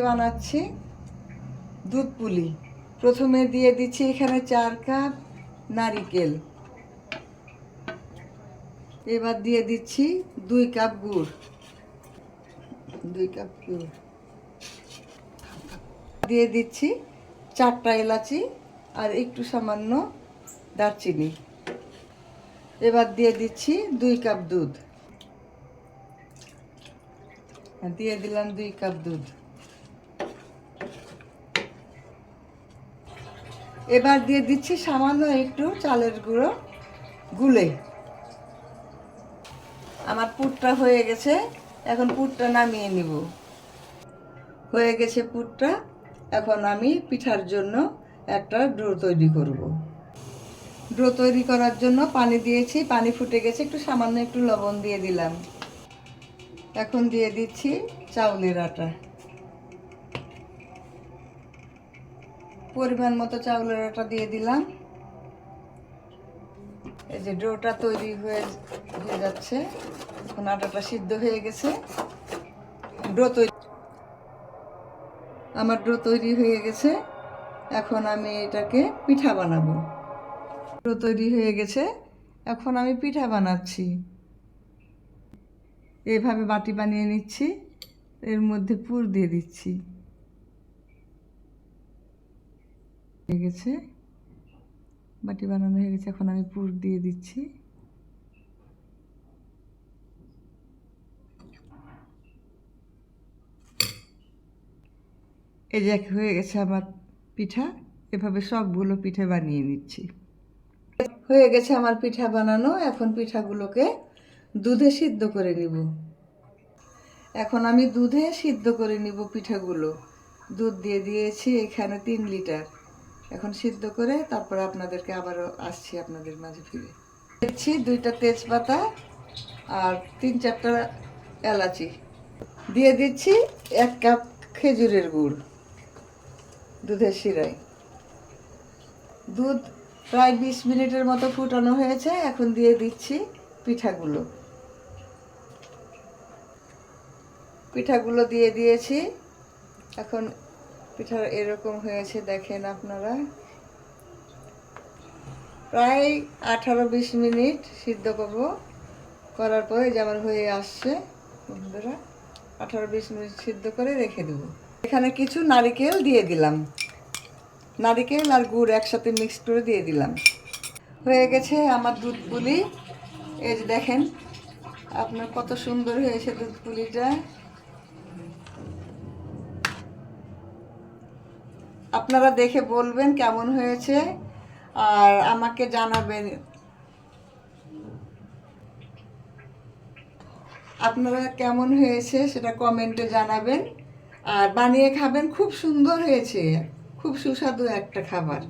বানাচ্ছি দুধ পুলি। প্রথমে দিয়ে দিচ্ছি এখানে 4 কাপ নারিকেল। এবার দিয়ে দিচ্ছি 2 কাপ গুড়। 2 কাপ গুড় দিয়ে দিচ্ছি 4টা এলাচি আর একটু সামান্য দারচিনি। এবার দিয়ে দিচ্ছি 2 কাপ দুধ। দিয়ে দিলাম 2 কাপ দুধ। এবার দিয়ে দিচ্ছি সামান্য একটু চালের গুঁড়ো গুলে। আমার পুরটা হয়ে গেছে, এখন পুরটা নামিয়ে নিব। হয়ে গেছে পুরটা, এখন আমি পিঠার জন্য একটা ডো তৈরি করব। ডো তৈরি করার জন্য পানি দিয়েছি, পানি ফুটে গেছে, একটু সামান্য একটু লবণ দিয়ে দিলাম। এখন দিয়ে দিচ্ছি চাউলের আটা। পরিমাণ মতো চাউলের আটা দিয়ে দিলাম। এই যে ডোটা তৈরি হয়ে যাচ্ছে, এখন আটাটা সিদ্ধ হয়ে গেছে। আমার ডো তৈরি হয়ে গেছে, এখন আমি এটাকে পিঠা বানাবো। ডো তৈরি হয়ে গেছে, এখন আমি পিঠা বানাচ্ছি। এইভাবে বাটি বানিয়ে নিচ্ছি, এর মধ্যে পুর দিয়ে দিচ্ছি। হয়ে গেছে, বাটি বানানো হয়ে গেছে, এখন আমি পুর দিয়ে দিচ্ছি। এই যে হয়ে গেছে আমার পিঠা। এভাবে সবগুলো পিঠে বানিয়ে নিচ্ছি। হয়ে গেছে আমার পিঠা বানানো, এখন পিঠাগুলোকে দুধে সিদ্ধ করে নিব। এখন আমি দুধে সিদ্ধ করে নিব পিঠাগুলো। দুধ দিয়ে দিয়েছি এখানে 3 লিটার। এখন সিদ্ধ করে তারপর আপনাদেরকে আবারও আসছি আপনাদের মাঝে ফিরে। দিচ্ছি 2টা তেজপাতা আর 3-4টা এলাচি। দিয়ে দিচ্ছি 1 কাপ খেজুরের গুড় দুধের শিরায়। দুধ প্রায় 20 মিনিটের মতো ফুটানো হয়েছে, এখন দিয়ে দিচ্ছি পিঠাগুলো। পিঠাগুলো দিয়ে দিয়েছি, এখন পিঠা এরকম হয়েছে, দেখেন আপনারা। প্রায় 18-20 মিনিট সিদ্ধ করব, করার পরে যেমন হয়ে আসছে বন্ধুরা, 18-20 মিনিট সিদ্ধ করে রেখে দেব। এখানে কিছু নারিকেল দিয়ে দিলাম, নারিকেল আর গুড় একসাথে মিক্স করে দিয়ে দিলাম। হয়ে গেছে আমার দুধ পুলি। এই যে দেখেন আপনার কত সুন্দর হয়েছে দুধ পুলিটা। আপনারা দেখে বলবেন কেমন হয়েছে আর আমাকে জানাবেন। আপনারা কেমন হয়েছে সেটা কমেন্টে জানাবেন আর বানিয়ে খাবেন। খুব সুন্দর হয়েছে, খুব সুস্বাদু একটা খাবার।